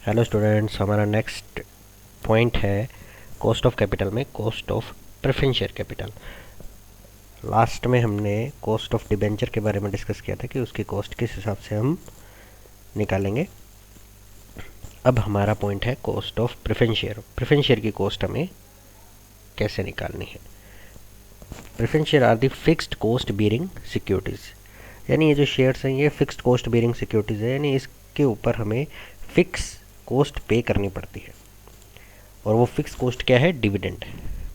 Hello students, हमारा next point है cost of capital में cost of preference share capital. Last में हमने कॉस्ट ऑफ डिबेंचर के बारे में डिस्कस किया था कि उसकी कॉस्ट किस हिसाब से हम निकालेंगे। अब हमारा पॉइंट है cost of preference share. Preference share की कॉस्ट हमें कैसे निकालनी है। Preference share are the fixed cost bearing securities, यानी ये जो शेयर्स हैं ये फिक्स्ड कॉस्ट बियरिंग सिक्योरिटीज़ है, यानी इसके ऊपर हमें फिक्स कॉस्ट पे करनी पड़ती है। और वो फिक्स कॉस्ट क्या है? डिविडेंड।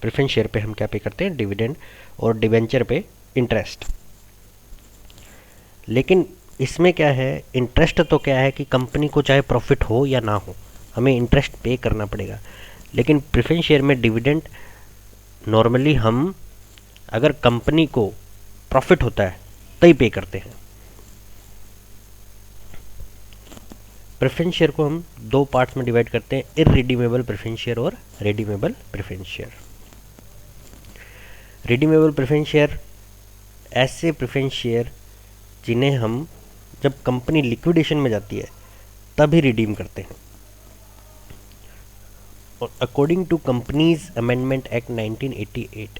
प्रेफरेंस शेयर पे हम क्या पे करते हैं? डिविडेंड। और डिवेंचर पे इंटरेस्ट। लेकिन इसमें क्या है, इंटरेस्ट तो क्या है कि कंपनी को चाहे प्रॉफिट हो या ना हो हमें इंटरेस्ट पे करना पड़ेगा। लेकिन प्रेफरेंस शेयर में डिविडेंड नॉर्मली हम अगर कंपनी को प्रॉफिट होता है तभी पे करते हैं। प्रेफरेंस शेयर को हम दो पार्ट्स में डिवाइड करते हैं, इररिडीमेबल प्रेफरेंस शेयर और redeemable preference share. Redeemable preference share ऐसे प्रेफरेंस शेयर जिन्हें हम जब कंपनी लिक्विडेशन में जाती है तभी रिडीम करते हैं। और according to companies amendment act 1988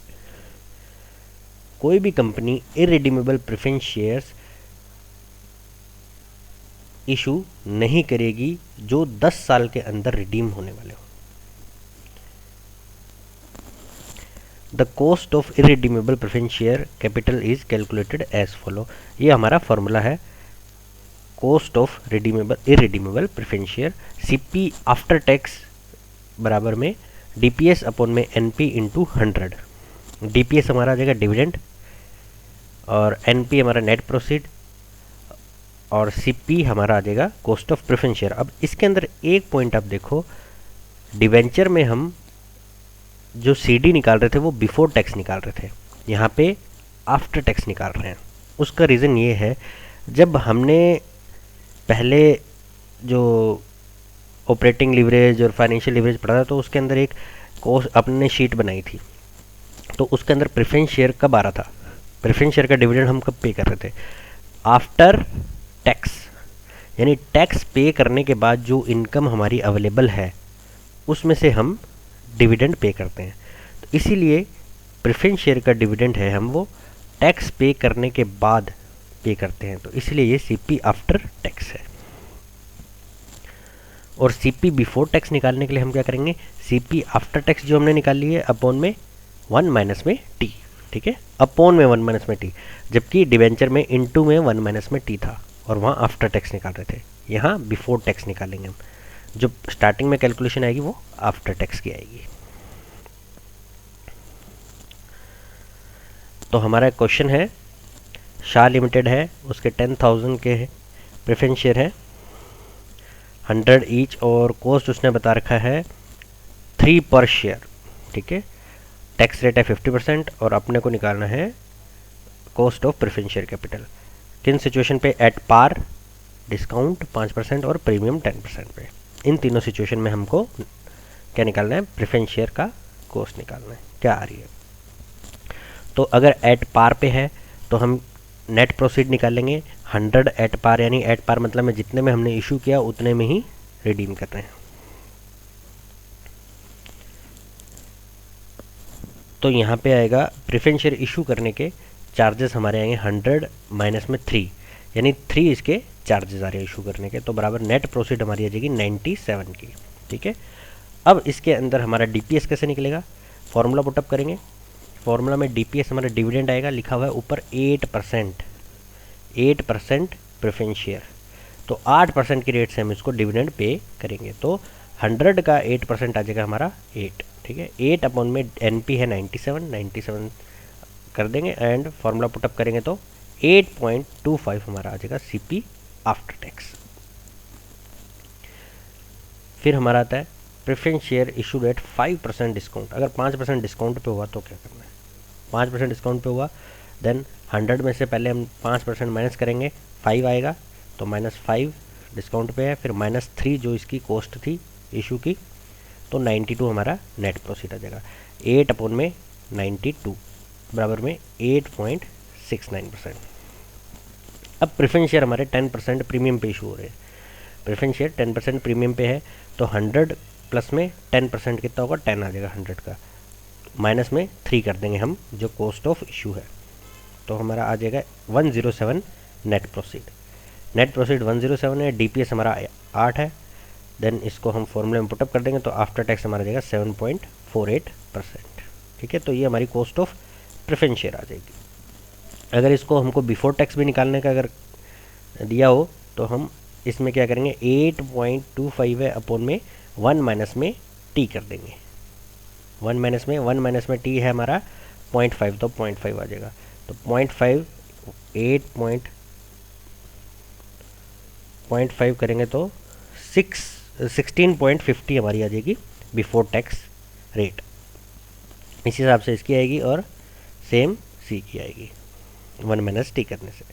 कोई भी company irredeemable preference shares issue नहीं करेगी जो 10 साल के अंदर रिडीम होने वाले हो। The cost of irredeemable preference share capital is calculated as follow. ये हमारा फॉर्मूला है cost of irredeemable preference share. CP after tax बराबर में डीपीएस अपॉन में एनपी इंटू 100। डीपीएस हमारा आ जाएगा डिविडेंड और एनपी हमारा नेट प्रोसीड और सीपी हमारा आ जाएगा कॉस्ट ऑफ प्रेफरेंस शेयर। अब इसके अंदर एक पॉइंट आप देखो, डिवेंचर में हम जो सीडी निकाल रहे थे वो बिफोर टैक्स निकाल रहे थे, यहाँ पे आफ्टर टैक्स निकाल रहे हैं। उसका रीज़न ये है, जब हमने पहले जो ऑपरेटिंग लीवरेज और फाइनेंशियल लीवरेज पढ़ा था तो उसके अंदर एक कॉस्ट अपने शीट बनाई थी, तो उसके अंदर प्रेफरेंस शेयर कब आ रहा था, प्रेफरेंस शेयर का डिविडेंड हम कब पे कर रहे थे? आफ्टर टैक्स, यानी टैक्स पे करने के बाद जो इनकम हमारी अवेलेबल है उसमें से हम डिविडेंड पे करते हैं। तो इसीलिए प्रेफरेंस शेयर का डिविडेंड है हम वो टैक्स पे करने के बाद पे करते हैं, तो इसलिए ये सीपी आफ्टर टैक्स है। और सीपी बिफोर टैक्स निकालने के लिए हम क्या करेंगे, सीपी आफ्टर टैक्स जो हमने निकाल ली है अपॉन में 1 माइनस में टी, ठीक है, अपॉन में 1 माइनस में टी, जबकि डिवेंचर में इनटू में 1 माइनस में टी था और वहाँ आफ्टर टैक्स निकाल रहे थे, यहाँ बिफोर टैक्स निकालेंगे हम। जो स्टार्टिंग में कैलकुलेशन आएगी वो आफ्टर टैक्स की आएगी। तो हमारा क्वेश्चन है, शाह लिमिटेड है, उसके 10,000 के प्रेफरेंस शेयर है, 100 ईच, और कॉस्ट उसने बता रखा है 3 पर शेयर, ठीक है। टैक्स रेट है 50% और अपने को निकालना है cost of preference share capital. किन सिचुएशन पे? एट पार, डिस्काउंट 5% और प्रीमियम 10% पे। इन तीनों सिचुएशन में हमको क्या निकालना है? प्रेफरेंस शेयर का कॉस्ट निकालना है, क्या आ रही है। तो अगर एट पार पे है तो हम नेट प्रोसीड निकालेंगे 100 एट पार, यानी एट पार मतलब में जितने में हमने इशू किया उतने में ही रिडीम कर रहे हैं। तो यहाँ पे आएगा प्रेफरेंस शेयर इशू करने के चार्जेस हमारे आएंगे 100 माइनस में 3, यानी 3 इसके चार्जेस आ रहे हैं इशू करने के, तो बराबर नेट प्रोसीड हमारी आ जाएगी 97 की, ठीक है। अब इसके अंदर हमारा डीपीएस कैसे निकलेगा? फॉर्मूला पुटअप करेंगे। फॉर्मूला में डीपीएस हमारा डिविडेंड आएगा, लिखा हुआ है ऊपर 8%, 8% प्रेफरेंस शेयर, तो 8% की रेट से हम इसको डिविडेंड पे करेंगे। तो 100 का 8% आ जाएगा हमारा 8, ठीक है। 8 अपॉन में एनपी है 97 कर देंगे एंड फॉर्मूला पुटअप करेंगे तो 8.25 हमारा आ जाएगा सीपी आफ्टर टैक्स। फिर हमारा आता है preference share issued at 5% discount. अगर 5% डिस्काउंट पे हुआ तो क्या करना है? 5% डिस्काउंट पे हुआ देन 100 में से पहले हम 5% माइनस करेंगे, 5 आएगा, तो -5 डिस्काउंट पे है, फिर -3 जो इसकी कॉस्ट थी इशू की, तो 92 हमारा नेट प्रोसीड आ जाएगा। 8 अपॉन में 92 बराबर में 8.69%। अब प्रेफरेंस शेयर हमारे 10% प्रीमियम पे इशू हो रहे हैं, प्रेफरेंस शेयर 10% प्रीमियम पे है, तो 100 प्लस में 10% कितना होगा, 10 आ जाएगा 100 का, माइनस में 3 कर देंगे हम जो कॉस्ट ऑफ इशू है, तो हमारा आ जाएगा 107 नेट प्रोसीड। नेट प्रोसीड 107 है, डीपीएस हमारा 8 है, देन इसको हम फॉर्मूले में पुटअप कर देंगे तो आफ्टर टैक्स हमारा जाएगा 7.48%। ठीक है, तो ये हमारी कॉस्ट ऑफ प्रेफरेंस शेयर आ जाएगी। अगर इसको हमको बिफोर टैक्स भी निकालने का अगर दिया हो तो हम इसमें क्या करेंगे, 8.25 है अपॉन में 1 माइनस में टी कर देंगे, 1 माइनस में टी है हमारा 0.5, तो 0.5 आ जाएगा, तो 0.5 8.5 करेंगे तो 16.50 हमारी आ जाएगी बिफोर टैक्स रेट। इस हिसाब से इसकी आएगी और सेम सी की आएगी 1 माइनस टी करने से।